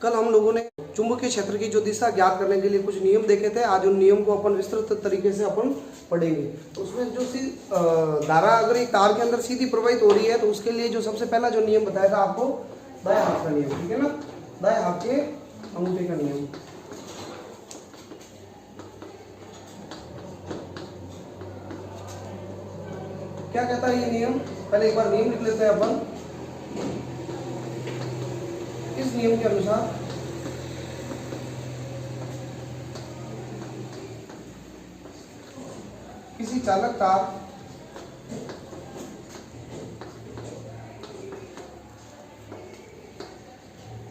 कल हम लोगों ने चुंबकीय क्षेत्र की जो दिशा ज्ञात करने के लिए कुछ नियम देखे थे। आज उन नियम को अपन विस्तृत तरीके से अपन पढ़ेंगे। उसमें जो धारा अगर एक तार के अंदर सीधी प्रवाहित हो रही है तो उसके लिए जो सबसे पहला जो नियम बताया था आपको, दाएं हाथ का नियम, ठीक है ना, दाएं हाथ के अंगूठे का नियम। क्या कहता है ये नियम? पहले एक बार नियम लिख लेते हैं अपन। इस नियम के अनुसार किसी चालक तार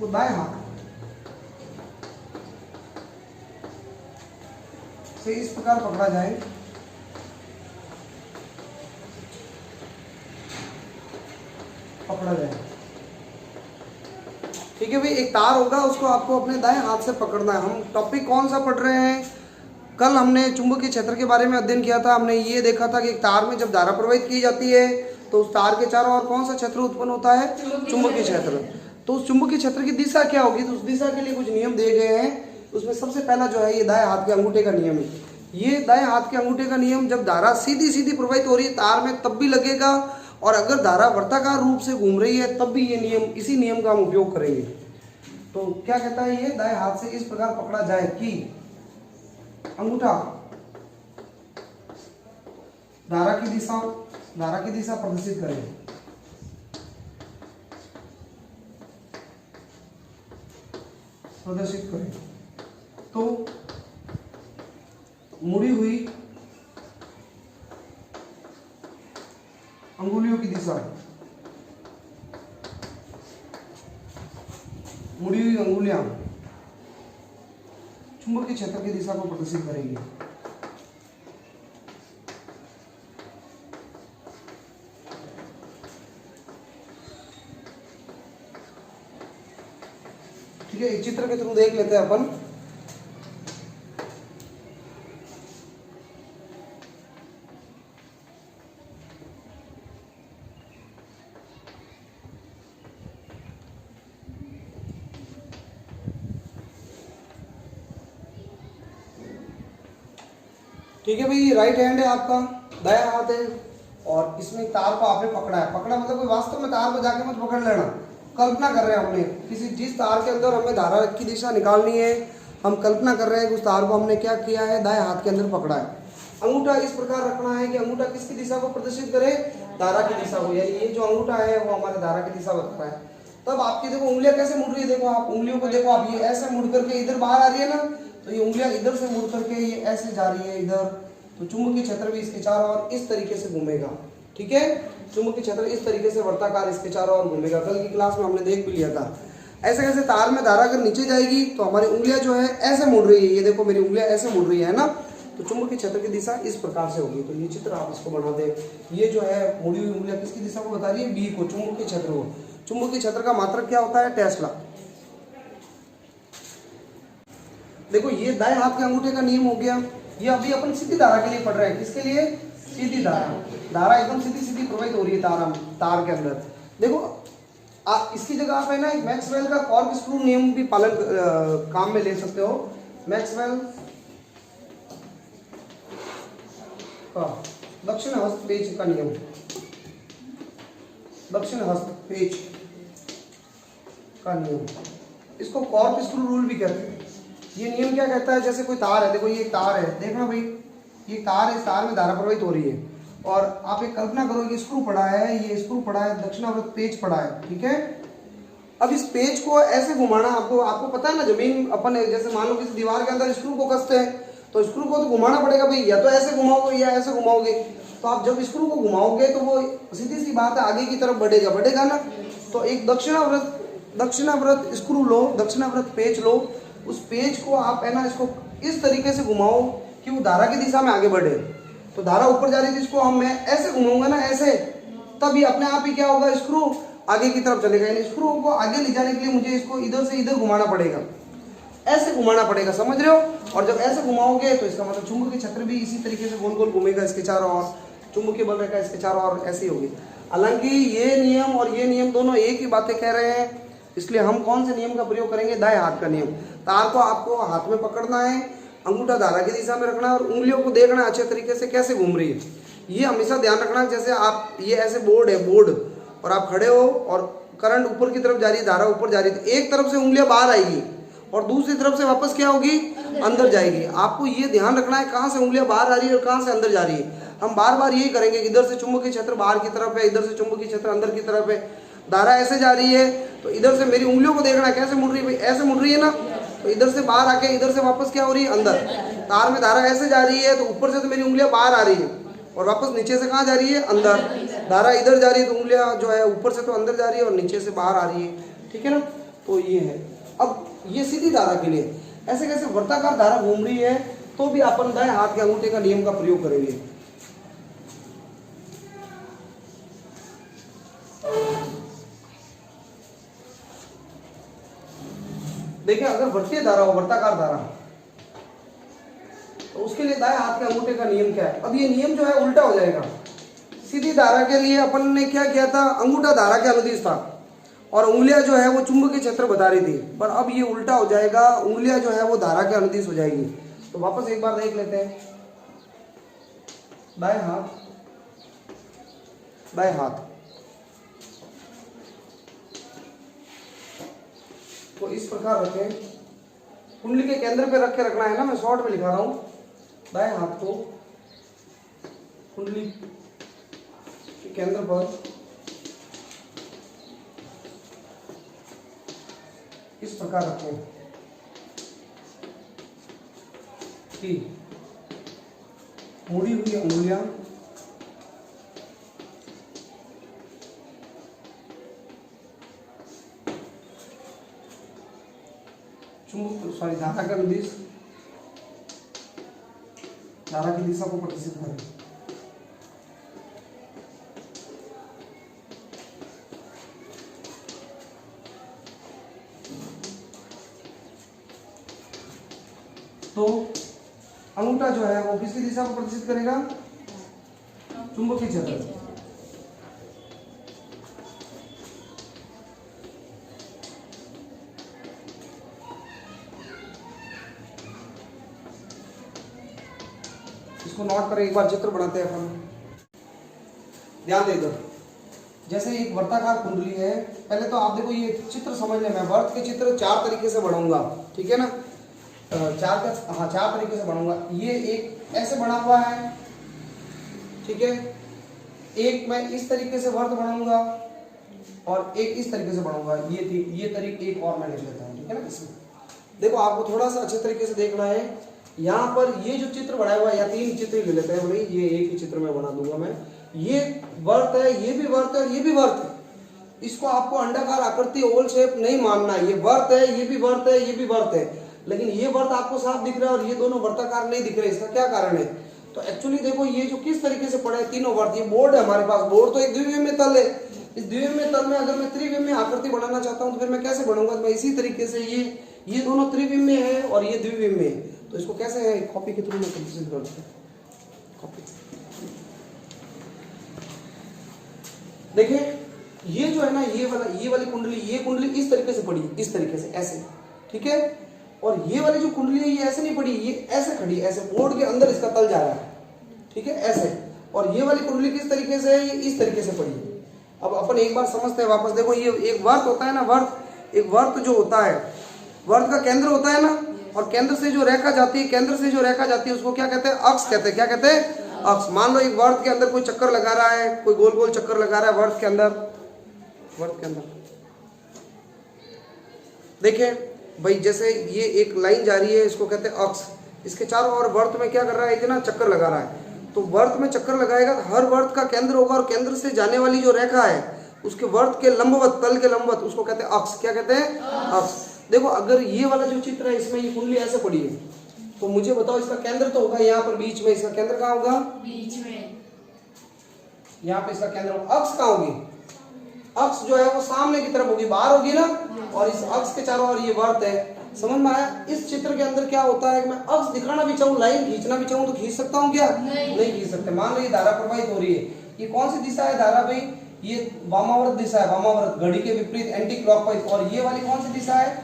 को दाएं हाथ से इस प्रकार पकड़ा जाए ठीक है भाई। एक तार होगा, उसको आपको अपने दाएं हाथ से पकड़ना है। हम टॉपिक कौन सा पढ़ रहे हैं? कल हमने चुंबकीय क्षेत्र के बारे में अध्ययन किया था। हमने ये देखा था कि एक तार में जब धारा प्रवाहित की जाती है तो उस तार के चारों ओर कौन सा क्षेत्र उत्पन्न होता है? चुंबकीय क्षेत्र। तो उस चुंबकीय क्षेत्र की दिशा क्या होगी? तो उस दिशा के लिए कुछ नियम दिए गए हैं। उसमें सबसे पहला जो है ये दाएं हाथ के अंगूठे का नियम है। ये दाएं हाथ के अंगूठे का नियम जब धारा सीधी सीधी प्रवाहित हो रही है तार में तब भी लगेगा, और अगर धारा वर्ताकार रूप से घूम रही है तब भी ये नियम, इसी नियम का हम उपयोग करेंगे। तो क्या कहता है ये? दाएं हाथ से इस प्रकार पकड़ा जाए कि अंगूठा धारा की दिशा प्रदर्शित करे। तो मुड़ी हुई अंगुलियों की दिशा, मुड़ी हुई अंगुलियां चुंबकीय क्षेत्र की दिशा को प्रदर्शित करेगी। ठीक है, एक चित्र के थ्रू देख लेते हैं अपन। ठीक है भाई, राइट हैंड है आपका, दायां हाथ है, और इसमें तार को आपने पकड़ा है। पकड़ा मतलब कोई वास्तव में तार को जाके मत पकड़ लेना, कल्पना कर रहे हैं हमने किसी जिस तार के अंदर हमें धारा की दिशा निकालनी है, हम कल्पना कर रहे हैं कि उस तार को हमने क्या किया है, दाएं हाथ के अंदर पकड़ा है। अंगूठा इस प्रकार रखना है कि अंगूठा किसकी दिशा को प्रदर्शित करे? धारा की दिशा को। यानी ये जो अंगूठा है वो हमारे धारा की दिशा बता रहा है। तब आपकी देखो उंगलियां कैसे मुड़ रही है, देखो आप उंगलियों को देखो, आप ये ऐसे मुड़ करके इधर बाहर आ रही है ना, तो ये उंगलियां इधर से मुड़ करके ये ऐसे जा रही है इधर। तो चुंबकीय क्षेत्र भी इसके चारों ओर इस तरीके से घूमेगा। ठीक है, चुंबकीय क्षेत्र इस तरीके से वर्ताकार इसके चारों ओर घूमेगा। कल की क्लास में हमने देख भी लिया था। ऐसे कैसे तार में धारा अगर नीचे जाएगी तो हमारी उंगलियां जो है ऐसे मुड़ रही है, ये देखो मेरी उंगलियां ऐसे मुड़ रही है ना, तो चुंबकीय क्षेत्र की दिशा इस प्रकार से होगी। तो ये चित्र आप इसको बना दें। ये जो है मुड़ी हुई उंगलियां किसकी दिशा को बता रही है? बी को, चुंबकीय क्षेत्र को। चुंबकीय क्षेत्र का मात्रक क्या होता है? टेस्ला। देखो ये दाएं हाथ के अंगूठे का नियम हो गया। ये अभी अपन सीधी धारा के लिए पढ़ रहे हैं। किसके लिए? सीधी धारा एकदम सीधी सीधी प्रवाहित हो रही है तार के अंदर। देखो इसकी जगह आप है ना एक मैक्सवेल का कॉर्क स्क्रू नियम भी पालन काम में ले सकते हो। मैक्सवेल का दक्षिण हस्त पेच का नियम, दक्षिण हस्त पेच का नियम, इसको कॉर्क स्क्रू रूल भी कहते हैं। ये नियम क्या कहता है? जैसे कोई तार है, देखो ये एक तार है, देखना भाई ये तार है, इस तार में धारा प्रवाहित हो रही है, और आप एक कल्पना करो कि स्क्रू पड़ा है, ये स्क्रू पड़ा है, दक्षिणावर्त पेच पड़ा है। ठीक है, अब इस पेच को ऐसे घुमाना, आपको पता है ना, जमीन अपन जैसे मान लो किसी दीवार के अंदर स्क्रू को कसते हैं तो स्क्रू को तो घुमाना पड़ेगा भाई, या तो ऐसे घुमाओगे या ऐसे घुमाओगे। तो आप जब स्क्रू को घुमाओगे तो वो सीधी सी बात है आगे की तरफ बढ़ेगा ना। तो एक दक्षिणावर्त स्क्रू लो, दक्षिणावर्त पेच लो, उस पेच को आप है ना इसको इस तरीके से घुमाओ कि वो धारा की दिशा में आगे बढ़े। तो धारा ऊपर जा रही थी, इसको मैं ऐसे घुमाऊंगा ना ऐसे, तब ये अपने आप ही क्या होगा, स्क्रू आगे की तरफ चलेगा। यानी स्क्रू को आगे ले जाने के लिए मुझे इसको इधर से इधर घुमाना पड़ेगा, ऐसे घुमाना पड़ेगा, समझ रहे हो? और जब ऐसे घुमाओगे तो इसका मतलब चुंबकीय क्षेत्र भी इसी तरीके से गोल गोल घूमेगा इसके चारों ओर, चुंबकीय बल रहेगा इसके चारों ओर, ऐसी होगी। हालांकि ये नियम और ये नियम दोनों एक ही बातें कह रहे हैं, इसलिए हम कौन से नियम का प्रयोग करेंगे? दाएं हाथ का नियम। तार को आपको हाथ में पकड़ना है, अंगूठा धारा की दिशा में रखना है और उंगलियों को देखना है अच्छे तरीके से कैसे घूम रही है। ये हमेशा ध्यान रखना, जैसे आप ये ऐसे बोर्ड है, बोर्ड, और आप खड़े हो और करंट ऊपर की तरफ जा रही है, धारा ऊपर जा रही है, तो एक तरफ से उंगलियां बाहर आएगी और दूसरी तरफ से वापस क्या होगी? अंदर जाएगी। आपको ये ध्यान रखना है कहाँ से उंगलियां बाहर आ रही है और कहाँ से अंदर जा रही है। हम बार बार यही करेंगे, इधर से चुंबकीय क्षेत्र बाहर की तरफ है, इधर से चुंबकीय क्षेत्र अंदर की तरफ है, धारा ऐसे जा रही है, तो इधर से मेरी उंगलियों को देखना है कैसे मुड़ रही है भाई, ऐसे मुड़ रही है ना, तो इधर से बाहर आके इधर से वापस क्या हो रही है? अंदर। तार में धारा ऐसे जा रही है तो ऊपर से तो मेरी उंगलियां बाहर आ रही है और वापस नीचे से कहाँ जा रही है? अंदर। धारा इधर जा रही है तो उंगलियां जो है ऊपर से तो अंदर जा रही है और नीचे से बाहर आ रही है, ठीक है ना। तो ये है। अब ये सीधी धारा के लिए ऐसे कैसे वर्ताकार धारा घूम रही है तो भी अपन दाएं हाथ के अंगूठे का नियम का प्रयोग करेंगे। देखिए, अगर वर्तीय धारा हो, वर्ताकार धारा, तो उसके लिए दाएं हाथ के अंगूठे का नियम क्या है? अब ये नियम जो है उल्टा हो जाएगा। सीधी धारा के लिए अपन ने क्या किया था? अंगूठा धारा के अनुदिश था और उंगलियां जो है वो चुंबकीय क्षेत्र बता रही थी, पर अब ये उल्टा हो जाएगा, उंगलियां जो है वो धारा के अनुदिश हो जाएगी। तो वापस एक बार देख लेते हैं। दाएं हाथ, दाएं हाथ को इस प्रकार रखें, कुंडली के केंद्र पे रख के रखना है ना, मैं शॉर्ट में लिखा रहा हूं। दाएं हाथ को कुंडली के केंद्र पर इस प्रकार रखें कि मुड़ी हुई उंगलियां धारा के अनुदिश, धारा की दिशा को प्रदर्शित करें। तो अंगूठा जो है वो किसकी दिशा को प्रदर्शित करेगा? चुंबकीय क्षेत्र। इसको नोट करें, एक बार चित्र बनाते हैं अपन, ध्यान देकर। जैसे एक वर्ताकार कुंडली है, पहले तो आप देखो ये चित्र समझ लें। मैं वर्त के चित्र 4 तरीके से बनाऊंगा, ठीक है ना, 4 तरीके से बनाऊंगा। ये एक ऐसे बना हुआ है, ठीक है, एक मैं इस तरीके से वर्त बनाऊंगा और एक इस तरीके से बनाऊंगा। ये तरीके एक और मैं लिख लेता हूँ, ठीक है ना। इसमें देखो, आपको थोड़ा सा अच्छे तरीके से देखना है। यहाँ पर ये जो चित्र बनाया हुआ है, या 3 चित्र ले लेते हैं भाई, ये एक ही चित्र में बना दूंगा मैं। ये वर्त है, ये भी वर्त है और ये भी वर्त है। इसको आपको अंडाकार आकृति ओवल शेप नहीं मानना है। ये वर्त है, ये भी वर्त है, ये भी वर्त है, लेकिन ये वर्त आपको साफ दिख रहा है और ये दोनों वर्ताकार नहीं दिख रहे। इसका क्या कारण है? तो एक्चुअली देखो, ये जो किस तरीके से पड़े तीनों वर्त, ये बोर्ड है हमारे पास। बोर्ड तो एक द्विविमीय तल है। इस द्विविमीय तल में अगर मैं त्रिविमीय आकृति बनाना चाहता हूँ तो फिर मैं कैसे बनूंगा? तो मैं इसी तरीके से, ये दोनों त्रिविमीय है और ये द्विविमीय है, तो इसको कैसे है कॉपी के थ्रू में प्रदर्शित करते हैं। कॉपी देखिए, ये जो है ना, ये वाली कुंडली, ये कुंडली इस तरीके से पड़ी, इस तरीके से ऐसे, ठीक है। और ये वाली जो कुंडली है ये ऐसे नहीं पड़ी, ये ऐसे खड़ी, ऐसे बोर्ड के अंदर इसका तल जा रहा है, ठीक है, ऐसे। और ये वाली कुंडली किस तरीके से है? ये इस तरीके से पड़ी। अब अपन एक बार समझते हैं वापस। देखो, ये एक वर्त होता है ना, वर्त, एक वर्त जो होता है, वर्त का केंद्र होता है ना, और केंद्र से जो रेखा जाती है, केंद्र से जो रेखा जाती है उसको क्या कहते हैं? अक्ष कहते हैं। क्या कहते हैं? अक्ष। मान लो एक वर्त के अंदर कोई चक्कर लगा रहा है, कोई गोल गोल चक्कर लगा रहा है वर्त के अंदर, वर्त के अंदर देखिए भाई, जैसे ये एक लाइन जा रही है, इसको कहते हैं अक्ष। इसके चारों ओर वर्त में क्या कर रहा है? इतना चक्कर लगा रहा है। तो वर्त में चक्कर लगाएगा तो हर वर्त का केंद्र होगा और केंद्र से जाने वाली जो रेखा है उसके वर्त के लंबवत, तल के लंबवत, उसको कहते हैं अक्ष। क्या कहते हैं? अक्ष। देखो, अगर ये वाला जो चित्र है इसमें ये कुंडली ऐसे पड़ी है, तो मुझे बताओ इसका केंद्र तो होगा यहाँ पर बीच में। इसका केंद्र कहाँ होगा? बीच में। यहाँ पे इसका केंद्र, अक्ष कहाँ होगी? अक्ष जो है वो सामने की तरफ होगी, बाहर होगी ना, और इस अक्ष के चारों ओर ये वर्त है। समझ में आया? इस चित्र के अंदर क्या होता है कि मैं अक्ष दिखाना भी चाहूँ, लाइन खींचना भी चाहूँ तो खींच सकता हूँ क्या? नहीं खींच सकते। मान लो ये धारा प्रवाहित हो रही है, ये कौन सी दिशा है धारा भाई? ये वामावर्त दिशा है, वामावर्त घड़ी के विपरीत एंटी क्लॉकवाइज, और ये वाली कौन सी दिशा है,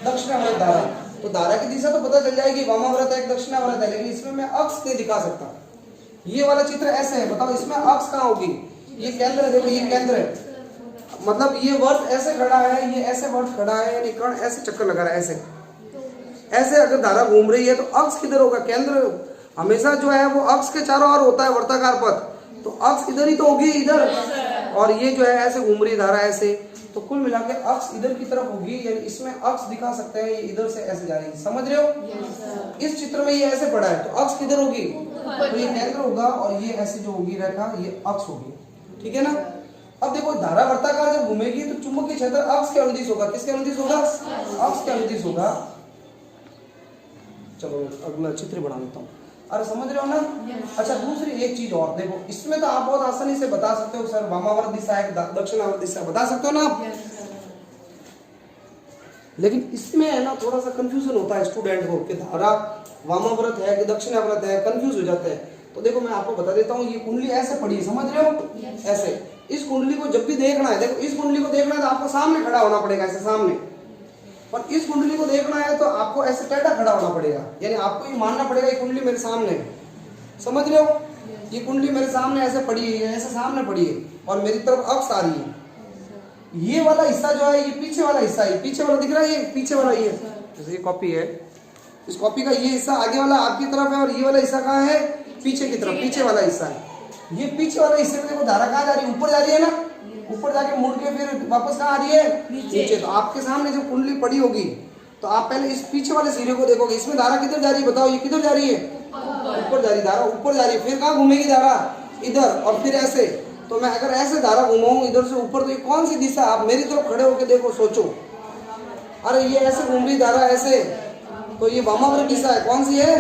दक्षिणावर्त धारा। तो धारा की दिशा तो पता चल जाएगी, वामावर्त है दक्षिणावर्त है, लेकिन इसमें मैं अक्ष नहीं दिखा सकता। ये वाला चित्र ऐसे है, बताओ इसमें अक्ष कहाँ होगी, ये केंद्र है, देखो ये केंद्र है, मतलब ये वर्त ऐसे खड़ा है, ये ऐसे वर्त खड़ा है, यानी कण ऐसे चक्कर लगा रहा है, ऐसे ऐसे अगर धारा घूम रही है तो अक्ष किधर होगा, केंद्र हमेशा जो है वो अक्ष के चारों ओर होता है वर्ताकार पथ, तो अक्ष इधर ही तो होगी, इधर, और ये जो है ऐसे घूम रही धारा ऐसे, तो कुल मिला के अक्ष इधर की तरफ होगी, यानी इसमें अक्ष दिखा सकते हैं, ये इधर से ऐसे जा रही है, समझ रहे हो। इस चित्र में ये ऐसे पड़ा है, तो अक्ष किधर होगी, तो ये केंद्र होगा, और ये ऐसी जो होगी रेखा ये अक्ष होगी, ठीक है ना। अब देखो धारा वर्ताकार जब घूमेगी तो चुंबकीय क्षेत्र अक्ष के अनुदिश होगा, किसके अनुदिश होगा, अक्ष के अनुदिश होगा। चलो अगला चित्र बना लेता हूँ, अरे समझ रहे हो ना। अच्छा दूसरी एक चीज और देखो, इसमें तो आप बहुत आसानी से बता सकते हो, सर वामावर्त दिशा है दक्षिणावर्त दिशा, बता सकते हो ना आप, लेकिन इसमें है ना थोड़ा सा कंफ्यूजन होता है स्टूडेंट को कि धारा वामावर्त है कि दक्षिणावर्त है, कंफ्यूज हो जाते हैं। तो देखो मैं आपको बता देता हूँ, ये कुंडली ऐसे पड़ी है, समझ रहे हो, ऐसे। इस कुंडली को जब भी देखना है, देखो इस कुंडली को देखना है तो आपको सामने खड़ा होना पड़ेगा, ऐसे सामने, और इस कुंडली को देखना है तो आपको ऐसे टेढ़ा खड़ा होना पड़ेगा, यानी आपको ये मानना पड़ेगा ये कुंडली मेरे सामने है, समझ रहे हो, ये कुंडली मेरे सामने ऐसे पड़ी है, ऐसे सामने पड़ी है, और मेरी तरफ अक्ष आ रही है। ये वाला हिस्सा जो है ये पीछे वाला हिस्सा है, पीछे वाला दिख रहा है, ये पीछे वाला, ये जैसे ये कॉपी है, इस कॉपी का ये हिस्सा आगे वाला आपकी तरफ है, और ये वाला हिस्सा कहाँ है, पीछे की तरफ, पीछे वाला हिस्सा है। ये पीछे वाले हिस्से में देखो धारा कहाँ जा रही है, ऊपर जा रही है ना, ऊपर जाके मुड़ के फिर वापस कहाँ आ रही है, नीचे। तो आपके सामने जो कुंडली पड़ी होगी तो आप पहले इस पीछे वाले सिरे को देखोगे, इसमें धारा किधर जा रही है, बताओ ये किधर जा रही है, ऊपर जा रही, धारा ऊपर जा रही है, फिर कहाँ घूमेगी धारा, इधर, और फिर ऐसे। तो मैं अगर ऐसे धारा घुमाऊं इधर से ऊपर, तो ये कौन सी दिशा, आप मेरी तरफ खड़े होकर देखो, सोचो, अरे ये ऐसे घूम रही धारा ऐसे, तो ये वामावर्त दिशा है, कौन सी है,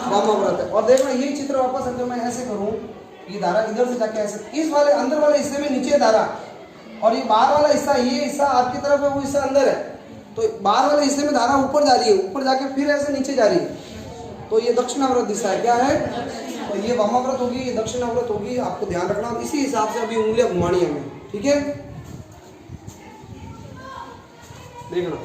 वामावर्त है। और देखो ये चित्र वापस अगर मैं ऐसे करूं, ये धारा इधर से जाके ऐसे, इस वाले अंदर वाले हिस्से में नीचे धारा, और ये बाहर वाला हिस्सा, ये हिस्सा आपकी तरफ है, वो हिस्सा अंदर है, तो बाहर वाले हिस्से में धारा ऊपर जा रही है, ऊपर जाके फिर ऐसे नीचे जा रही है, तो ये दक्षिणावर्त दिशा है, क्या है, तो ये वामावर्त होगी, ये दक्षिणावर्त होगी, आपको ध्यान रखना। इसी हिसाब से अभी उंगलियां घुमानी है हमें, ठीक है, देखना।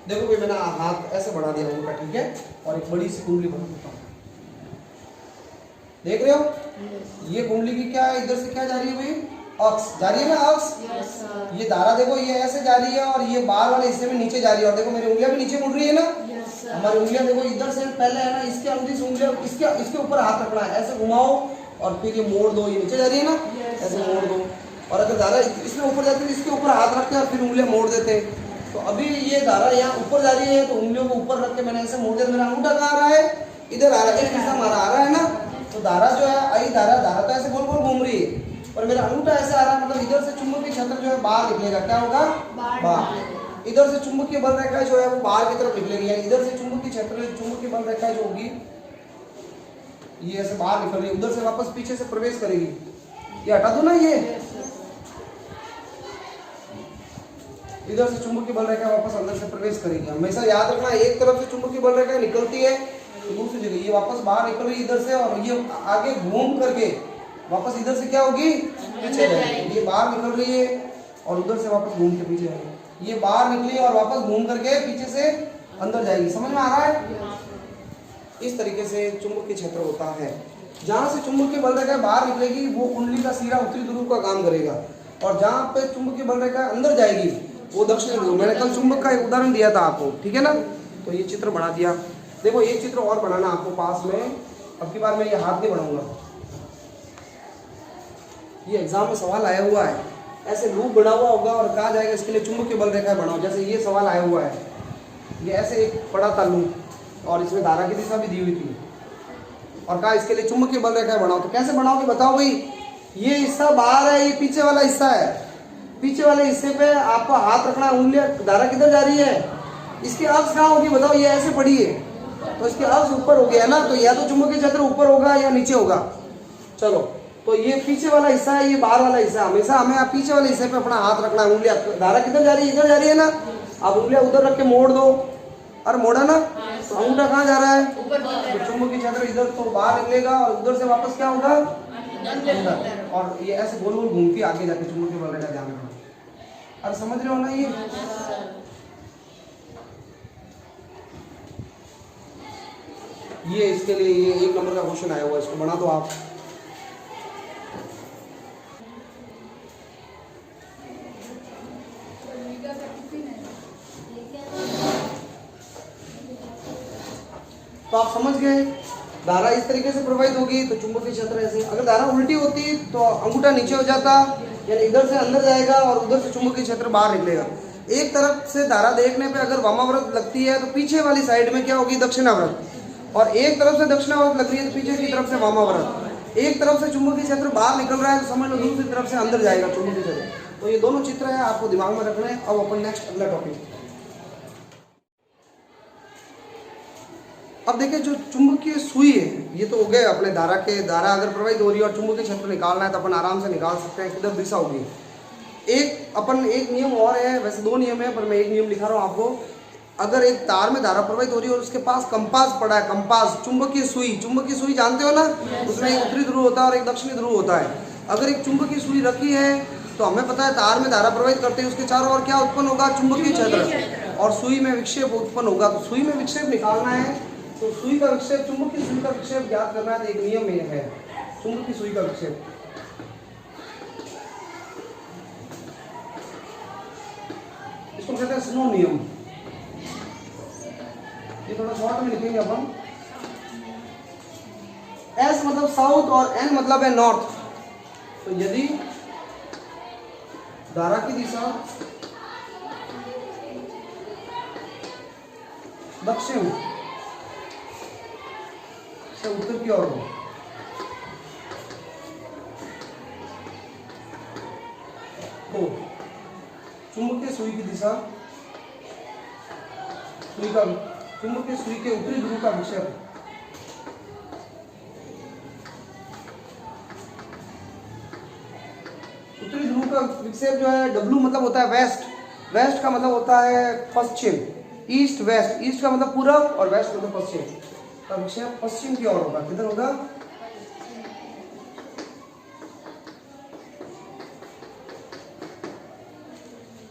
देखो भाई मैंने हाथ ऐसे बढ़ा दिया उनका, ठीक है, और एक बड़ी सी कुंडली बना देता हूँ, देख रहे हो, ये कुंडली की क्या है, इधर से क्या जा रही है भाई, अक्ष जा रही है ना, अक्ष। ये धारा देखो ये ऐसे जा रही है, और ये बाहर वाले हिस्से में नीचे जा रही है, और देखो मेरी उंगलियां भी नीचे मुड़ रही है ना, हमारी उंगलियां देखो इधर से पहले है ना, इसके अनुदिश उंगलियां, इसके ऊपर हाथ रखना है, ऐसे घुमाओ, और फिर ये मोड़ दो, ये नीचे जा रही है ना, ऐसे मोड़ दो, और अगर धारा इसमें ऊपर जाती है इसके ऊपर हाथ रखते हैं और फिर उंगलियां मोड़ देते हैं। तो अभी ये धारा यहाँ ऊपर जा रही है, तो उंगलियों को ऊपर रख के मैंने ऐसे मोड़ दिया, मेरा अंगूठा कहाँ आ रहा है, इधर आ रहा है, एक हिस्सा हमारा आ रहा है ना, तो धारा जो है आई धारा तो ऐसे गोल गोल घूम रही है, और मेरा अंगूठा ऐसे आ रहा है, मतलब इधर से चुंबकीय क्षेत्र जो है बाहर निकलेगा, क्या होगा, बाहर। इधर से चुंबकीय बल रेखा जो है वो बाहर की तरफ निकलेगी, यानी इधर से चुंबकीय क्षेत्र, चुंबकीय बल रेखा जो होगी ये ऐसे बाहर निकल रही है, उधर से वापस पीछे से प्रवेश करेगी। ये हटा दो ना, ये इधर से चुंबकीय बल रेखा वापस अंदर से प्रवेश करेगी। हमेशा याद रखना, एक तरफ से चुंबकीय बल रेखा निकलती है तो दूसरी जगह ये वापस बाहर निकल रही है इधर से, और ये आगे घूम करके वापस इधर से क्या होगी, पीछे जाएगी। ये बाहर निकल रही है और उधर से वापस घूम के पीछे जाएगी, ये बाहर निकली और वापस घूम करके पीछे से अंदर जाएगी, समझ में आ रहा है। इस तरीके से चुंबकीय क्षेत्र होता है। जहां से चुंबकीय बल रेखा बाहर निकलेगी वो कुंडली का सिरा उत्तरी ध्रुव का काम करेगा, और जहां पे चुंबकीय बल रेखा अंदर जाएगी वो दक्षिण ध्रुव। मैंने कल चुंबक का एक उदाहरण दिया था आपको, ठीक है ना। तो ये चित्र बना दिया। देखो एक चित्र और बनाना आपको पास में, अब की बार मैं ये हाथ नहीं बनाऊंगा, ये एग्जाम में सवाल आया हुआ है, ऐसे लूप बना हुआ होगा और कहा जाएगा इसके लिए चुंबकीय बल रेखा बनाओ। जैसे ये सवाल आया हुआ है, ये ऐसे एक बड़ा था लूप, और इसमें धारा की दिशा भी दी हुई थी और कहा इसके लिए चुंबकीय बल रेखा बनाओ। तो कैसे बनाओगे बताओ भाई। ये हिस्सा बाहर है, ये पीछे वाला हिस्सा है। पीछे वाले हिस्से पे आपको हाथ रखना है, उंगलियां, धारा किधर जा रही है, इसकी अक्ष कहाँ होगी बताओ। ये ऐसे पड़ी है तो इसकी अक्ष ऊपर हो गया है ना, तो या तो चुंबकीय क्षेत्र ऊपर होगा या नीचे होगा। चलो, तो ये पीछे वाला हिस्सा है, ये बाहर वाला हिस्सा है। हमेशा हमें पीछे वाले हिस्से पे अपना हाथ रखना है, उंगलियां, धारा किधर जा रही है, इधर जा रही है ना। आप उंगलियां उधर रख के मोड़ दो, और मोड़ा ना तो अंगूठा कहाँ जा रहा है, तो चुंबकीय क्षेत्र इधर तो बाहर निकलेगा और उधर से वापस क्या होगा अंदर, और ये ऐसे गोल गोल घूमती आगे जाके चुंबकीय बल रेखा ध्यान रखना। अरे समझ रहे हो ना। ये इसके लिए ये 1 नंबर का क्वेश्चन आया हुआ है, इसको बना दो आप। तो आप समझ गए, धारा इस तरीके से प्रवाहित होगी तो चुंबकीय क्षेत्र ऐसे। अगर धारा उल्टी होती तो अंगूठा नीचे हो जाता, यानी इधर से अंदर जाएगा और उधर से चुंबकीय क्षेत्र बाहर निकलेगा। एक तरफ से धारा देखने पे अगर वामाव्रत लगती है तो पीछे वाली साइड में क्या होगी, दक्षिणाव्रत, और एक तरफ से दक्षिणाव्रत लग रही है तो पीछे की तरफ से वामाव्रत। एक तरफ से चुंबकीय क्षेत्र बाहर निकल रहा है तो समझ लो दूसरी तरफ से अंदर जाएगा चुंबकीय क्षेत्र। तो ये दोनों चित्र है, आपको दिमाग में रखना है। अब अपन नेक्स्ट अगला टॉपिक। अब देखिए, जो चुंबकीय सुई है, ये तो हो गए अपने धारा के, धारा अगर प्रवाहित हो रही है और चुंबकीय क्षेत्र निकालना है तो अपन आराम से निकाल सकते हैं, किधर दिशा होगी। एक नियम और है, वैसे 2 नियम है पर मैं एक नियम लिखा रहा हूँ आपको। अगर एक तार में धारा प्रवाहित हो रही है और उसके पास कंपास पड़ा है, कंपास चुंबकीय सुई जानते हो ना, उसमें एक उत्तरी ध्रुव होता है और एक दक्षिणी ध्रुव होता है। अगर एक चुंबकीय सुई रखी है तो हमें पता है तार में धारा प्रवाहित करते हैं उसके चारों ओर क्या उत्पन्न होगा, चुंबकीय क्षेत्र, और सुई में विक्षेप उत्पन्न होगा। तो सुई में विक्षेप निकालना है तो सुई का विक्षेप, चुंबकीय सुई का विक्षेप ज्ञात करना है। तो एक नियम ये है, चुंबकीय सुई का विक्षेप, इसको कहते हैं स्नो नियम। ये थोड़ा शॉर्ट में लिखेंगे अपन। एस मतलब साउथ और एन मतलब है नॉर्थ। तो यदि धारा की दिशा दक्षिण से उत्तर की ओर हो तो चुंबकीय सुई की दिशा, चुंबकीय सुई के उत्तरी ध्रुव का विक्षेप, उत्तरी ध्रुव का विक्षेप जो है, W मतलब होता है वेस्ट, वेस्ट का मतलब होता है पश्चिम, ईस्ट वेस्ट, ईस्ट का मतलब पूरब और वेस्ट मतलब पश्चिम, का विक्षेप पश्चिम की ओर होगा। किधर होगा,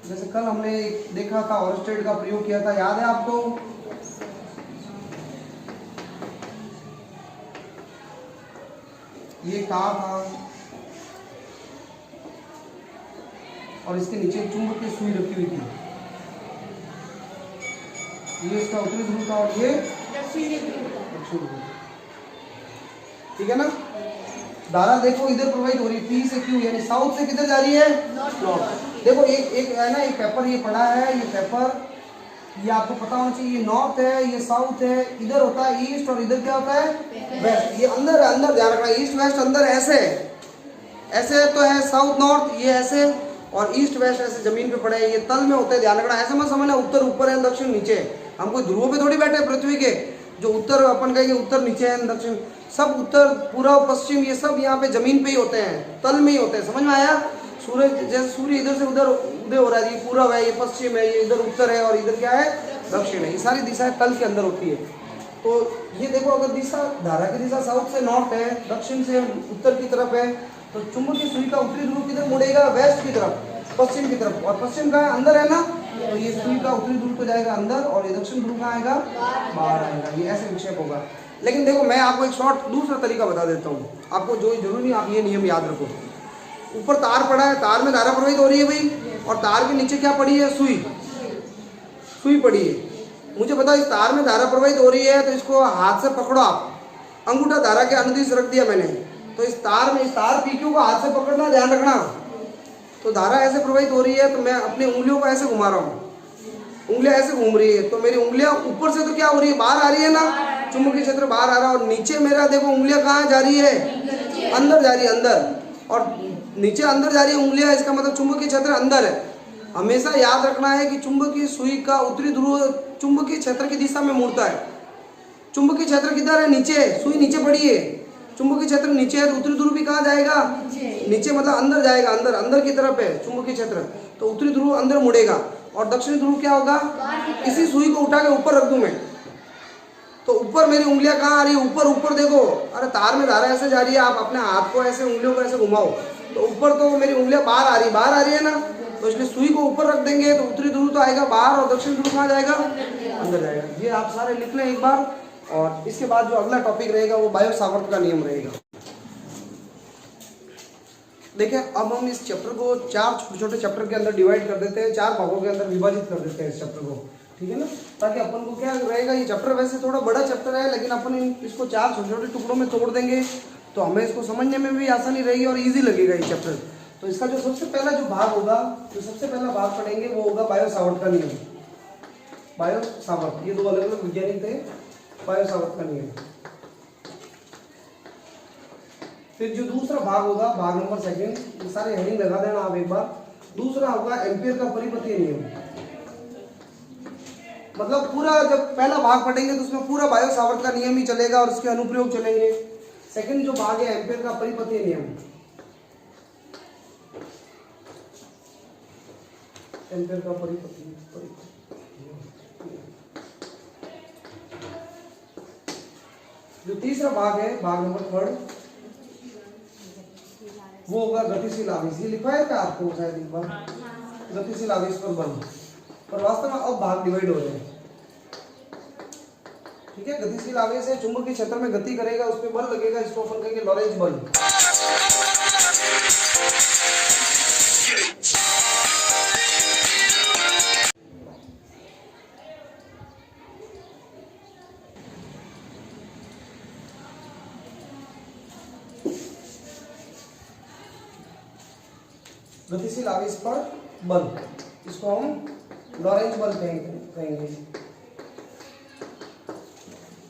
जैसे कल हमने देखा था ऑरस्टेड का प्रयोग किया था, याद है आपको। ये तार था और इसके नीचे चुंबकीय सुई रखी हुई थी। ये इसका उत्तरी ध्रुव था और ये दक्षिणी ध्रुव। ठीक है ना। धारा देखो इधर प्रवाहित हो रही है, पी से क्यू, यानी साउथ से किधर जा रही है, नॉर्थ। देखो एक है ना, एक पेपर ये पड़ा है, ये पेपर, ये आपको पता होना चाहिए, ये नॉर्थ है, ये साउथ है, इधर होता है ईस्ट और इधर क्या होता है वेस्ट। ये अंदर है, अंदर ध्यान रखना, ईस्ट वेस्ट अंदर ऐसे ऐसे तो है साउथ नॉर्थ, ये ऐसे, और ईस्ट वेस्ट ऐसे जमीन पे पड़े, ये तल में होते हैं, ध्यान रखना। ऐसे मत समझना उत्तर ऊपर है दक्षिण नीचे, हम कोई ध्रुवों पे थोड़ी बैठे हैं पृथ्वी के, जो उत्तर अपन कहेंगे उत्तर नीचे है दक्षिण, सब उत्तर पूर्व पश्चिम ये सब यहाँ पे जमीन पे ही होते हैं, तल में ही होते हैं। समझ में आया। सूरज, जैसे सूर्य इधर से उधर उदय हो रहा है, ये पूर्व है, ये पश्चिम है, ये इधर उत्तर है और इधर क्या है, दक्षिण है। ये सारी दिशाएं तल के अंदर होती है। तो ये देखो, अगर दिशा, धारा की दिशा साउथ से नॉर्थ है, दक्षिण से उत्तर की तरफ है, तो चुंबकीय सुई का उत्तरी ध्रुव किधर मुड़ेगा, वेस्ट की तरफ, पश्चिम की तरफ, और पश्चिम का अंदर है ना, तो ये सुई का उत्तरी ध्रुव तो जाएगा अंदर और ये दक्षिण ध्रुव कहाँ आएगा, बाहर आएगा। ये ऐसे विक्षेप होगा। लेकिन देखो, मैं आपको एक शॉर्ट दूसरा तरीका बता देता हूँ, आपको जो जरूरी नहीं, आप ये नियम याद रखो। ऊपर तार पड़ा है, तार में धारा प्रवाहित हो रही है भाई, और तार के नीचे क्या पड़ी है, सुई पड़ी है। मुझे पता इस तार में धारा प्रवाहित हो रही है, तो इसको हाथ से पकड़ो आप, अंगूठा धारा के अनुदिश रख दिया मैंने, तो इस तार में, इस तार PQ को हाथ से पकड़ना, ध्यान रखना। तो धारा ऐसे प्रवाहित हो रही है, तो मैं अपनी उंगलियों को ऐसे घुमा रहा हूँ, उंगलियां ऐसे घूम रही है, तो मेरी उंगलियां ऊपर से तो क्या हो रही है, बाहर आ रही है ना, चुंबकीय क्षेत्र बाहर आ रहा है। और नीचे मेरा देखो उंगलियां कहाँ जा रही है, अंदर जा रही है, अंदर। और नीचे अंदर जा रही है उंगलियां, इसका मतलब चुंबकीय क्षेत्र अंदर है। हमेशा याद रखना है कि चुंबकीय सुई का उत्तरी ध्रुव चुंबकीय क्षेत्र की दिशा में मुड़ता है। चुंबकीय क्षेत्र किधर है, नीचे है, सुई नीचे पड़ी है, चुंबकीय क्षेत्र नीचे है, तो उत्तरी ध्रुव भी कहाँ जाएगा, नीचे मतलब अंदर जाएगा, अंदर अंदर की तरफ है चुंबकीय क्षेत्र, तो उत्तरी ध्रुव अंदर मुड़ेगा। और दक्षिणी ध्रुव क्या होगा, इसी सुई को उठा के ऊपर रख दूं मैं, तो ऊपर मेरी उंगलियां कहाँ आ रही है, ऊपर ऊपर देखो, अरे तार में धारा ऐसे जा रही है, आप अपने हाथ को ऐसे उंगलियों को ऐसे घुमाओ, तो ऊपर तो मेरी उंगलियां बाहर आ रही है, बाहर आ रही है ना, तो इसलिए सुई को ऊपर रख देंगे तो उत्तरी ध्रुव तो आएगा बाहर और दक्षिण ध्रुव कहाँ जाएगा, अंदर जाएगा। ये आप सारे लिख लें एक बार। और इसके बाद जो अगला टॉपिक रहेगा वो बायो सावर्त का नियम रहेगा। देखिए अब हम इस चैप्टर को 4 छोटे छोटे चैप्टर के अंदर डिवाइड कर देते हैं, 4 भागों के अंदर विभाजित कर देते हैं इस चैप्टर को, ठीक है ना, ताकि अपन को क्या रहेगा, ये चैप्टर वैसे थोड़ा बड़ा चैप्टर है, लेकिन अपन इसको 4 छोटे छोटे टुकड़ों में तोड़ देंगे तो हमें इसको समझने में भी आसानी रहेगी और ईजी लगेगा ये चैप्टर। तो इसका जो सबसे पहला जो भाग होगा, जो सबसे पहला भाग पढ़ेंगे वो होगा बायो सावर्त का नियम। बायो सावर्त, ये 2 अलग अलग वैज्ञानिक थे, बायो सावर्त का नियम। फिर जो दूसरा भाग होगा, भाग नंबर 2, ये सारे हेडिंग लगा देना आप एक बार। दूसरा होगा एम्पियर का परिपथीय नियम। मतलब पूरा जब पहला भाग पढ़ेंगे तो उसमें पूरा बायो सावर्त का नियम ही चलेगा और उसके अनुप्रयोग चलेंगे। सेकंड जो भाग है एम्पियर का परिपथीय नियम, एम्पियर का परिपथीय। जो तीसरा भाग है, भाग नंबर 3, वो होगा गतिशील आवेश। ये लिखा है क्या आपको शायद एक बार, गतिशील आवेश पर बल, पर वास्तव में अब भाग डिवाइड हो रहे हैं, ठीक है। गतिशील आवेश है, चुंबकीय क्षेत्र में गति करेगा, उस पर बल लगेगा, इसको अपन कहेंगे लॉरेंज बल। गतिशील आवेश पर बल, इसको हम लॉरेंज बल कहेंगे,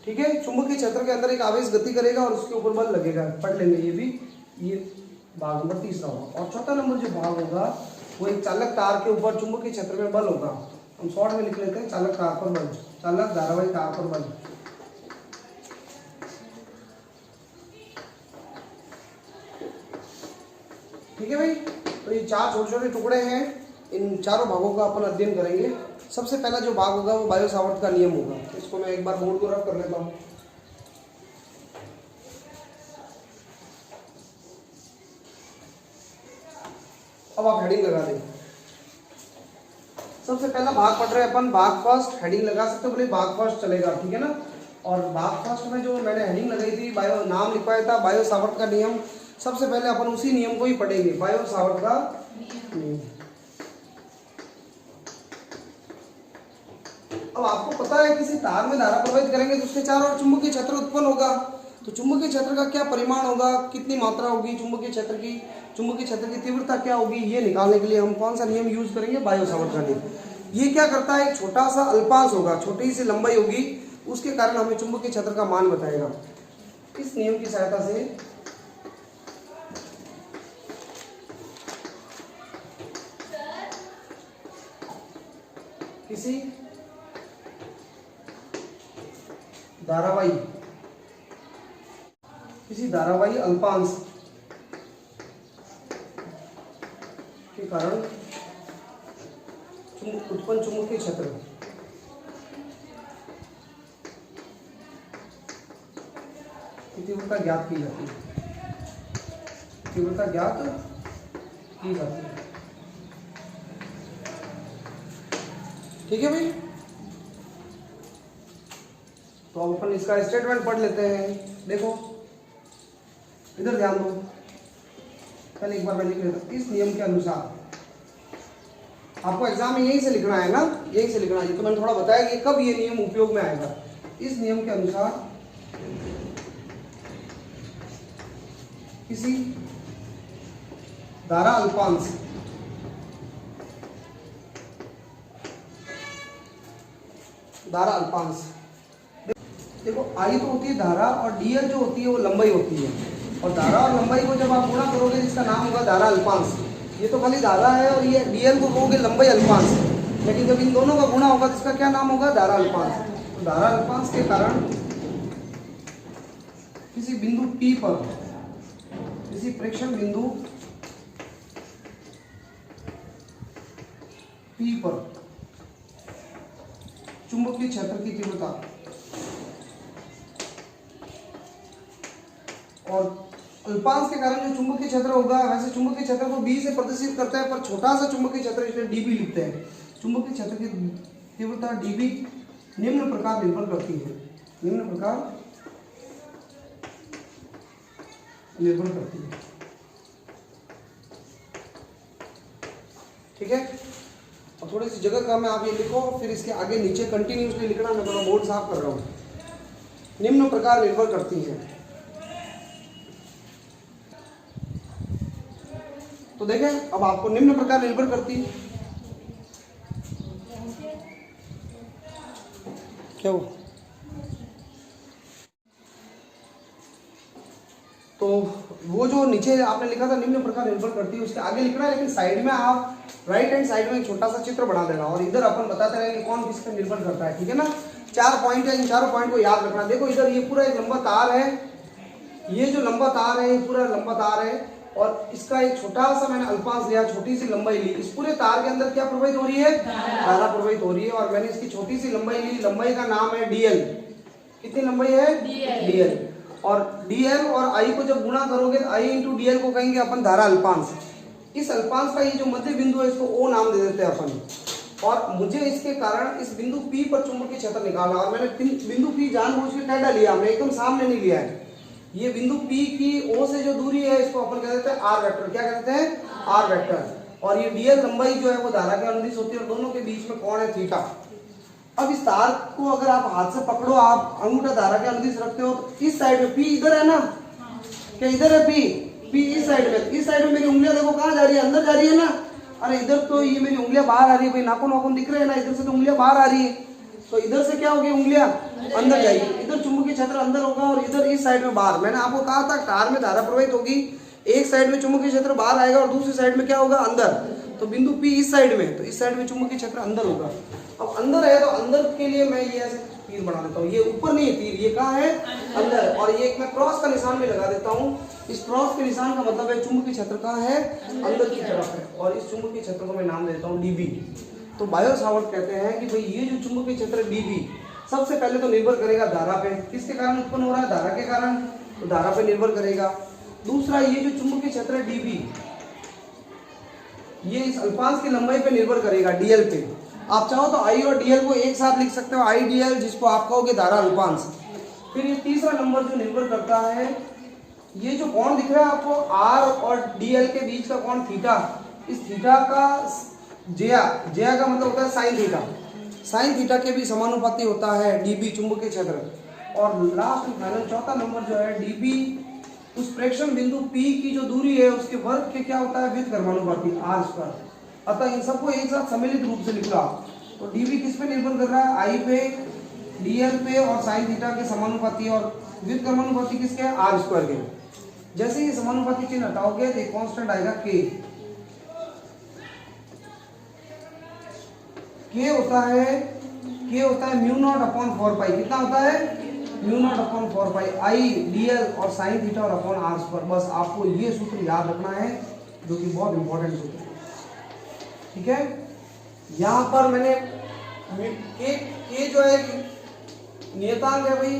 ठीक है। चुंबकीय क्षेत्र के अंदर एक आवेश गति करेगा और उसके ऊपर बल लगेगा, पढ़ लेंगे ये भी। ये भाग नंबर 3 होगा। और चौथा नंबर जो भाग होगा वो एक चालक तार के ऊपर चुंबकीय क्षेत्र में बल होगा। हम शॉर्ट में लिख लेते हैं, चालक तार पर बल, चालक धारावाही तार पर बल। ठीक है भाई, तो ये 4 छोटे छोटे टुकड़े हैं, इन चारों भागों का अपन अध्ययन करेंगे। सबसे पहला जो भाग होगा वो बायो सावर्त का नियम होगा। इसको मैं एक बार बोर्ड को रफ कर लेता हूँ। अब आप हेडिंग लगा दें। सबसे पहला भाग पढ़ रहे हैं अपन, भाग फर्स्ट। हेडिंग लगा सकते हो, बोले भाग फर्स्ट चलेगा, ठीक है ना। और भाग फर्स्ट में जो मैंने हेडिंग लगाई थी, बायो नाम लिखवाया था बायो सावर्त का नियम। सबसे पहले अपन उसी नियम को ही पढ़ेंगे, बायो सावर्त का नियम। अब आपको पता है किसी तार में धारा प्रवाहित करेंगे तो उसके चारों ओर चुंबकीय क्षेत्र उत्पन्न होगा। तो चुंबकीय क्षेत्र का क्या परिमाण होगा, कितनी मात्रा होगी चुंबकीय क्षेत्र की, चुंबकीय क्षेत्र की तीव्रता क्या होगी, ये निकालने के लिए हम कौन सा नियम यूज करेंगे, बायो सावर्त का नियम। ये क्या करता है, एक छोटा सा अल्पांश होगा, छोटी सी लंबाई होगी, उसके कारण हमें चुंबकीय क्षेत्र का मान बताएगा। इस नियम की सहायता से किसी धारावाही अल्पांश के कारण उत्पन्न चुंबकीय क्षेत्र की तीव्रता ज्ञात की जाती है, तीव्रता ज्ञात की जाती है। ठीक है भाई, तो अब अपन इसका स्टेटमेंट पढ़ लेते हैं। देखो इधर ध्यान दो, पहले एक बार मैं लिख लेता हूं। इस नियम के अनुसार, आपको एग्जाम में यहीं से लिखना है ना, यहीं से लिखना है, तो मैंने थोड़ा बताया कि कब ये नियम उपयोग में आएगा। इस नियम के अनुसार किसी धारा अल्पांश धारा अल्पांश। देखो आई तो होती है धारा और डीएल जो होती है वो लंबाई होती है, और धारा और लंबाई को जब आप गुणा करोगे जिसका नाम होगा धारा अल्पांश। ये तो खाली धारा है और ये डीएल को कहोगे लंबाई अल्पांश, लेकिन जब इन दोनों का गुणा होगा तो इसका क्या नाम होगा, धारा अल्पांश। तो धारा अल्पांश के कारण किसी बिंदु P पर, किसी प्रेक्षण बिंदु P पर चुंबकीय क्षेत्र की तीव्रता और अल्पांश के कारण जो चुंबकीय क्षेत्र होगा, वैसे चुंबकीय क्षेत्र को B से प्रदर्शित करता है, पर छोटा सा चुंबकीय क्षेत्र इसलिए dB लिखते हैं। चुंबकीय क्षेत्र की तीव्रता dB निम्न प्रकार निर्भर करती है, निम्न प्रकार निर्भर करती है। ठीक है, और थोड़ी सी जगह काम है, आप ये लिखो, फिर इसके आगे नीचे कंटिन्यूसली लिखना। मैं थोड़ा बोर्ड साफ कर रहा हूँ। निम्न प्रकार निर्भर करती है। तो देखें, अब आपको निम्न प्रकार निर्भर करती है क्या हो, तो वो जो नीचे आपने लिखा था निम्न प्रकार निर्भर करती है, उसके आगे लिखना है, लेकिन साइड में आप राइट हैंड साइड में एक छोटा सा चित्र बना देना और इधर अपन बताते रहेंगे कौन किस पे निर्भर करता है। ठीक है ना, 4 पॉइंट है, इन चारों पॉइंट को याद रखना। देखो इधर ये पूरा एक लंबा तार है, ये जो लंबा तार है ये पूरा लंबा तार है, और इसका एक छोटा सा मैंने अल्पांश लिया, छोटी सी लंबाई ली। इस पूरे तार के अंदर क्या प्रवाहित हो रही है, धारा प्रवाहित हो रही है, और मैंने इसकी छोटी सी लंबाई ली, लंबाई का नाम है डीएल। कितनी लंबाई है, डीएल। और डीएल और आई को जब गुणा करोगे तो आई इंटू डीएल को कहेंगे अपन धारा अल्पांश। इस अल्पांश का ये जो मध्य बिंदु है इसको ओ नाम दे देते हैं अपन, और मुझे इसके कारण इस बिंदु P पर चुंबकीय क्षेत्र निकालना, और मैंने बिंदु P जानबूझ के टेढ़ा लिया, हमने एकदम सामने नहीं लिया है। ये बिंदु P की O से जो दूरी है इसको अपन कह देते हैं आर वेक्टर। क्या कहते हैं, आर वेक्टर। और ये डीएल लंबाई जो है वो धारा के अनुदिश होती है, और दोनों के बीच में कोण है थीटा। अब इस तार को अगर आप हाथ से पकड़ो, आप अंगूठा धारा के अनुदिश रखते हो, तो इस साइड में P इधर है ना, क्या इधर है P इस साइड में, इस साइड में मेरी उंगलियां देखो कहाँ जा रही है, अंदर जा रही है ना। अरे इधर तो ये मेरी उंगलियां बाहर आ रही है भाई, नाखून वाखून दिख रहे हैं ना, इधर से तो उंगलियां बाहर आ रही है, तो इधर से क्या होगी, उंगलियां अंदर जाएगी, इधर चुंबकीय क्षेत्र अंदर होगा और इधर इस साइड में बाहर। मैंने आपको कहा था तार में धारा प्रवाहित होगी, एक साइड में चुंबकीय क्षेत्र बाहर आएगा और दूसरी साइड में क्या होगा, अंदर। तो बिंदु P इस साइड में, तो इस साइड में चुंबकीय क्षेत्र अंदर होगा। अब अंदर है तो अंदर के लिए मैं ये ऐसे तीर बना देता हूँ, ये ऊपर नहीं है तीर, ये कहाँ है, अंदर। और ये मैं क्रॉस का निशान भी लगा देता हूँ। इस क्रॉस के निशान का मतलब है चुंबकीय क्षेत्र कहाँ है, अंदर की तरफ है, और इस चुंबकीय क्षेत्र को मैं नाम देता हूँ डीबी। तो बायो सावर्ट कहते हैं कि भाई ये जो चुंबकीय क्षेत्र डीबी सबसे पहले तो निर्भर करेगा धारा पे, किसके कारण उत्पन्न हो रहा है, धारा के कारण, तो धारा पे निर्भर करेगा। दूसरा, ये जो चुंबकीय क्षेत्र है डीबी, ये इस अल्पांश की लंबाई पे निर्भर करेगा, डीएल पे। आप चाहो तो आई और डीएल को एक साथ लिख सकते हो, आई डीएल, जिसको आप कहोगे धारा अल्पांश। फिर ये तीसरा नंबर जो निर्भर करता है, ये जो कोण दिख रहा है आपको आर और डीएल के बीच का कोण थीटा, इस थीटा का ज्या का मतलब होता है साइन थीटा, साइन थीटा के भी समानुपाती होता है डीबी चुंबकीय क्षेत्र। और लास्ट फाइनल चौथा नंबर जो है डीबी, उस प्रेक्षण बिंदु P की जो दूरी है उसके वर्ग के क्या होता है, व्युत्क्रमानुपाती आर स्क्वायर। अतः इन सबको एक साथ सम्मिलित रूप से लिख लो आप। तो डीबी किस पे निर्भर कर रहा है, आई पे, डीएल पे और साइन थीटा के समानुपाती, और व्युत्क्रमानुपाती किसके, आर स्क्वायर के। जैसे ही समानुपाती चिन्ह हटाओगे तो एक कांस्टेंट आएगा के होता है म्यू नॉट अपॉन 4 पाई। कितना होता है, म्यू नॉट अपॉन 4 पाई आई डीएल और साइन थीटा और अपॉन आर स्क्वायर। बस आपको ये सूत्र याद रखना है, जो कि बहुत इंपॉर्टेंट सूत्र है। ठीक है, यहाँ पर मैंने के जो है नियतांक है भाई,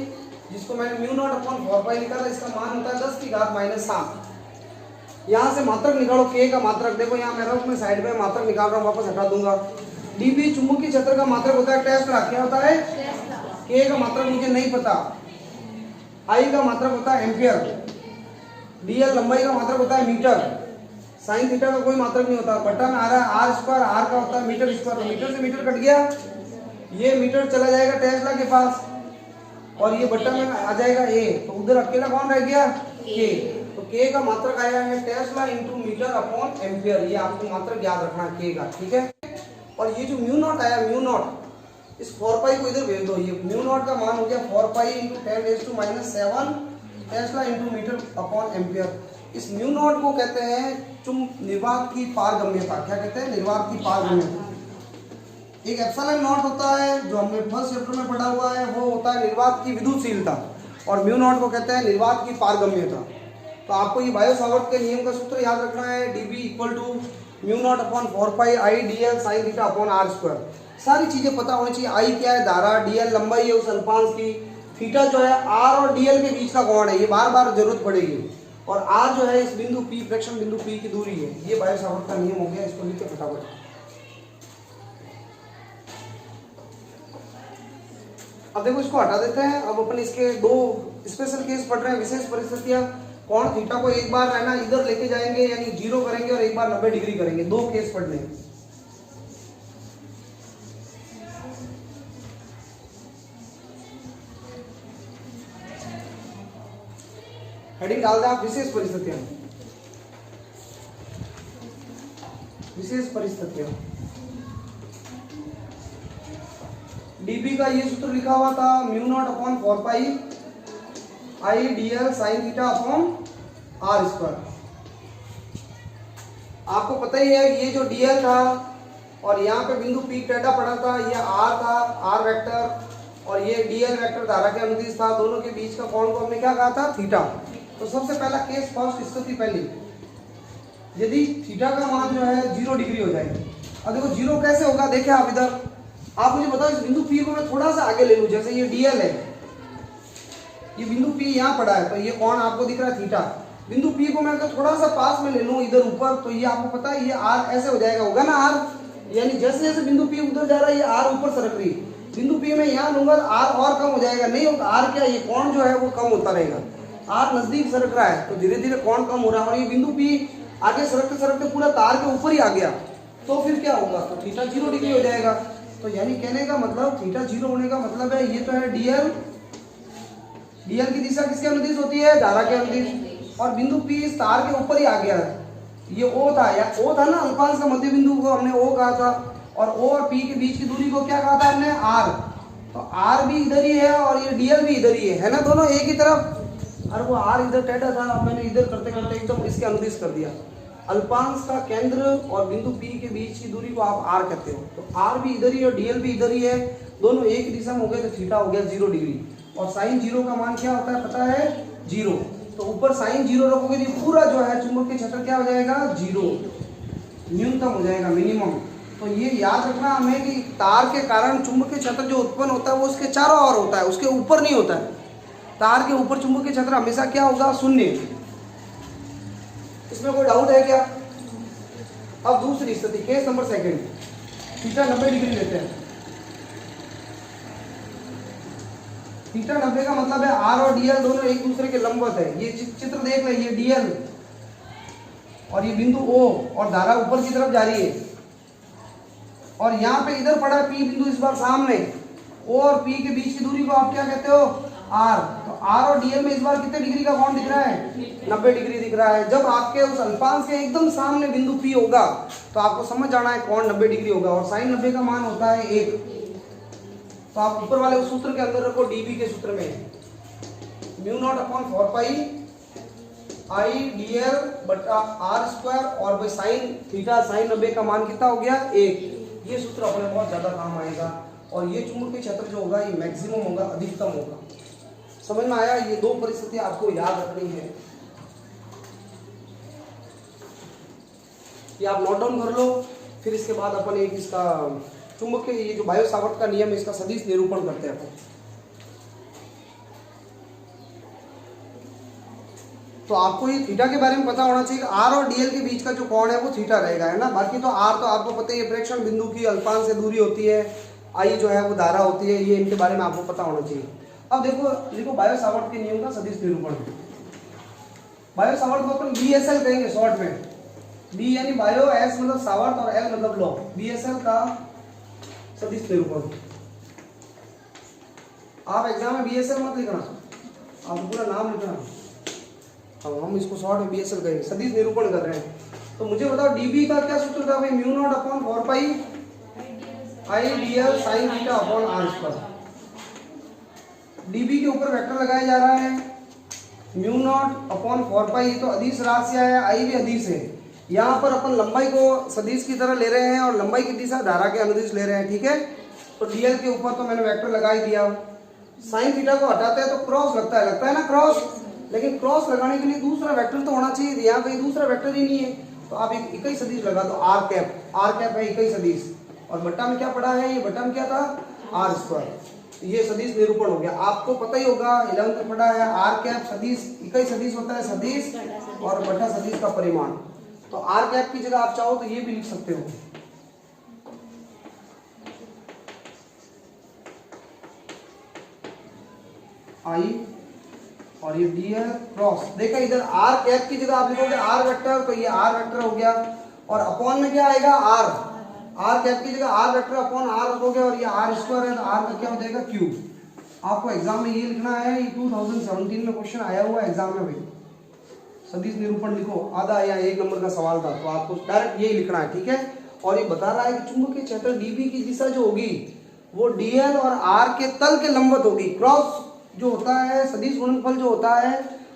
जिसको मैंने म्यू नॉट अपॉन 4 पाई निकाला, इसका मान होता है 10 की घात -7। यहाँ से मात्रक निकालो, के का मात्रक देखो, यहाँ मैं रफ में साइड में मात्रक निकाल रहा हूँ, वापस हटा दूंगा। डीबी चुंबकीय क्षेत्र का मात्रक होता है टेस्ला, क्या होता है, के का मात्रक मुझे नहीं पता, आई का मात्रक होता है एम्पियर, डीएल लंबाई का मात्रक होता है मीटर, साइन थीटा का कोई मात्रक नहीं होता, बटा में आ रहा है आर स्क्वायर, आर का होता है मीटर स्क्वायर, मीटर से मीटर कट गया, ये मीटर चला जाएगा टेस्ला के पास, और ये बटा में आ जाएगा ए, तो उधर अकेला कौन रह गया, के। तो के का मात्रक आया है tesla into metre upon ampere, ये आपको मात्रक याद रखना है के का। ठीक है, और ये जो म्यू नॉट आया, म्यू नॉट, इस 4 पाई को इधर भेज दो, ये म्यू नॉट का मान हो गया 4 pi into 10⁻⁷ tesla into metre upon ampere. इस म्यू नॉट को कहते हैं निर्वात की पारगम्यता। क्या कहते हैं? निर्वात की पारगम्यता। एक एप्सिलॉन नॉट होता है जो हमने फर्स्ट चैप्टर में पढ़ा हुआ है, वो होता है निर्वात की विद्युतशीलता, और म्यू नॉट को कहते हैं निर्वात की पारगम्यता। तो आपको ये बायो सावर्ट के नियम का सूत्र याद रखना है, dB equal to mu naught upon 4 pi I dl sine theta upon r square. सारी चीजें पता होनी चाहिए। आई क्या है? धारा। dl लंबाई है उस अल्पांश की। थीटा जो है r और dl के बीच का कोण है, ये बार बार जरूरत पड़ेगी। और r जो है इस बिंदु P, प्रेक्षण बिंदु P की दूरी है। ये बायो सावर्ट का नियम हो गया, इसको लिख के फटाफट। अब देखो इसको हटा देते हैं। अब अपन इसके दो स्पेशल केस पढ़ रहे हैं, विशेष परिस्थितियां। कोण थीटा को एक बार है ना इधर लेके जाएंगे, यानी 0 करेंगे, और एक बार 90 डिग्री करेंगे। दो केस पढ़ने हैं। हेडिंग डाल दें आप, विशेष परिस्थितियां। विशेष परिस्थितियां। dB का ये सूत्र लिखा हुआ था, mu naught upon 4 pi I dl sine theta upon r square. आपको पता ही है ये जो dl था और यहाँ पे बिंदु P टेढ़ा पड़ा था, ये r था, r वेक्टर, और ये dl वेक्टर धारा के अनुदिश था। दोनों के बीच का कोण को हमने क्या कहा था? थीटा। तो सबसे पहला केस, फर्स्ट स्थिति पहली, यदि थीटा का मान जो है 0 डिग्री हो जाएगी। अब देखो 0 कैसे होगा, देखें आप इधर। आप मुझे बताओ, इस बिंदु P को मैं थोड़ा सा आगे ले लूं, जैसे ये dl है, ये बिंदु P यहाँ पड़ा है, तो ये कोण आपको दिख रहा है थीटा। बिंदु P को मैं अगर थोड़ा सा पास में ले लूं इधर ऊपर, तो ये आपको पता है ये r ऐसे हो जाएगा, होगा ना r। यानी जैसे जैसे बिंदु P उधर जा रहा है, ये r ऊपर सरक रही। बिंदु P में यहाँ लूंगा तो r और कम हो जाएगा, नहीं होगा। r क्या, ये कोण जो है वो कम होता रहेगा। r नजदीक सरक रहा है तो धीरे धीरे कोण कम हो रहा है, और ये बिंदु P आगे सरकते सरकते पूरा तार के ऊपर ही आ गया, तो फिर क्या होगा? तो थीटा 0 डिग्री हो जाएगा। तो यानी कहने का मतलब, थीटा 0 होने का मतलब है, ये तो है dl। dl की दिशा किसके अनुदिश होती है? धारा के अनुदिश। और बिंदु P इस तार के ऊपर ही आ गया है। ये O था, या O था ना, अल्पांश का मध्य बिंदु को हमने O कहा था, और O और P के बीच की दूरी को क्या कहा था हमने? R। तो R भी इधर ही है और ये dl भी इधर ही है ना, दोनों एक ही तरफ। और वो R इधर टेढ़ा था, अब मैंने इधर करते करते एकदम इसके अनुदिश कर दिया। अल्पांश का केंद्र और बिंदु P के बीच की दूरी को आप r कहते हो। तो r भी इधर ही और dl भी इधर ही है, दोनों एक दिशा में हो गए, तो थीटा हो गया 0 डिग्री। और साइन 0 का मान क्या होता है पता है? 0। तो ऊपर साइन 0 रखोगे तो पूरा जो है चुंबकीय क्षेत्र क्या हो जाएगा? 0, न्यूनतम हो जाएगा, मिनिमम। तो ये याद रखना हमें कि तार के कारण चुंबकीय क्षेत्र जो उत्पन्न होता है वो उसके चारों ओर होता है, उसके ऊपर नहीं होता है। तार के ऊपर चुंबकीय क्षेत्र हमेशा क्या होगा? 0। इसमें कोई डाउट है क्या? अब दूसरी स्थिति, case number second, theta 90 degree लेते हैं। थीटा 90 का मतलब है r और dl दोनों एक दूसरे के लंबवत है। ये चित्र देख ले, ये dl और ये बिंदु O, और धारा ऊपर की तरफ जा रही है, और यहाँ पे इधर पड़ा P बिंदु इस बार सामने। O और P के बीच की दूरी को आप क्या कहते हो? r। तो r और dl में इस बार कितने डिग्री का कोण दिख रहा है? 90 डिग्री दिख रहा है। जब आपके उस अल्पांश के एकदम सामने बिंदु P होगा तो आपको समझ जाना है कोण 90 डिग्री होगा, और साइन 90 का मान होता है 1। तो आप ऊपर वाले उस सूत्र के अंदर रखो, dB के सूत्र में mu naught upon 4 pi I dl बटा r स्क्वायर, और भाई साइन थीटा साइन 90 का मान कितना हो गया? 1। ये सूत्र अपने बहुत ज्यादा काम आएगा, और ये चुंबकीय क्षेत्र जो होगा ये मैक्सिमम होगा, अधिकतम होगा। समझ में आया? ये दो परिस्थिति आपको याद रखनी है, ये आप नोट डाउन कर लो। फिर इसके बाद अपन एक इसका चुंबकीय, ये जो बायो सावर्ट का नियम है, इसका सदिश निरूपण करते हैं अपन। तो आपको ये थीटा के बारे में पता होना चाहिए, r और dl के बीच का जो कोण है वो थीटा रहेगा, है ना। बाकी तो r तो आपको पता ही है, प्रेक्षण बिंदु की अल्पांश से दूरी होती है, I जो है वो धारा होती है, ये इनके बारे में आपको पता होना चाहिए। अब देखो बायो सावर्ट के नियम का सदिश निरूपण। बायो सावर्ट को अपन BSL कहेंगे शॉर्ट में। B यानी बायो, S मतलब सावर्ट, और L मतलब लॉ। BSL का सदिश निरूपण। आप एग्जाम में BSL मत लिखना, आप पूरा नाम लिखना। अब हम इसको शॉर्ट में BSL कहेंगे, सदिश निरूपण कर रहे हैं। तो मुझे बताओ dB का क्या सूत्र था भाई? Mu naught upon 4 pi I D L sine theta upon r square. DB के ऊपर वेक्टर लगाया जा रहा है म्यू नॉट अपॉन 4 पाई, ये तो अदिश राशि है, आई भी अदिश है। यहाँ पर अपन लंबाई को सदिश की तरह ले रहे हैं और लंबाई की दिशा धारा के अनुदिश ले रहे हैं, ठीक है। तो डीएल के ऊपर तो मैंने वेक्टर लगा ही दिया। साइन थीटा को हटाते हैं तो क्रॉस लगता है ना क्रॉस, लेकिन क्रॉस लगाने के लिए दूसरा वेक्टर तो होना चाहिए, यहाँ कहीं दूसरा वेक्टर ही नहीं है, तो आप एक इकाई सदिश लगा दो आर कैप है इकाई सदिश, और बट्टा में क्या पड़ा है, ये बट्टा में क्या था आर स्क्वायर। ये सदिश निरूपण हो गया। आपको पता ही होगा 11th में पढ़ा है आर कैप सदिश, इकाई सदिश होता है सदिश और बट्टा सदिश का परिमाण। तो आर कैप की जगह आप चाहो तो ये भी लिख सकते हो, आई और ये डी है क्रॉस। देखा इधर आर कैप की जगह आप लिखोगे आर वेक्टर, तो ये आर वेक्टर हो गया, और अपॉन में क्या आएगा आर कैप की जगह आर वेक्टर अपॉन आर रखोगे, और ये आर स्क्वायर है तो आर का क्या हो जाएगा क्यूब। आपको एग्जाम में ये लिखना है, ये 2017 में क्वेश्चन आया हुआ है एग्जाम में भाई, सदिश निरूपण लिखो, आधा या 1 नंबर का सवाल था, तो आपको डायरेक्ट यही लिखना है, ठीक है। और ये बता रहा है कि चुंबकीय क्षेत्र डीबी की दिशा जो होगी वो डीएल और आर के तल के लंबवत होगी। क्रॉस जो होता है सदिश गुणनफल जो होता है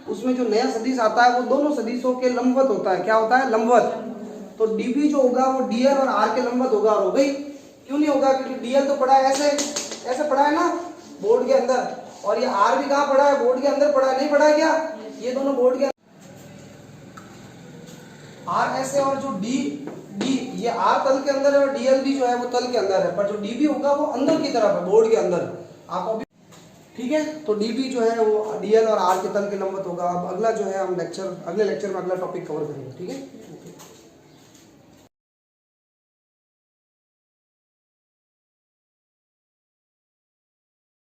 उसमें जो नया सदिश आता है वो दोनों सदिशों के लंबवत होता है। क्या होता है लंबवत। तो डीबी जो होगा वो डीएल और आर के लंबवत होगा। और हो गई, क्यों नहीं होगा, क्योंकि डीएल तो पड़ा है ऐसे पड़ा है ना बोर्ड के अंदर, और ये आर भी कहाँ पड़ा है बोर्ड के अंदर पड़ा है, नहीं पड़ा है क्या, ये दोनों बोर्ड के आर ऐसे, और जो डी ये आर तल के अंदर है और डीएल भी जो है वो तल के अंदर है, पर जो डीबी होगा वो अंदर की तरफ है बोर्ड के अंदर आपको भी, ठीक है। तो डीबी जो है वो डीएल और आर के तल के लंबवत होगा। अब अगला जो है हम अगले लेक्चर में अगला टॉपिक कवर करेंगे, ठीक है।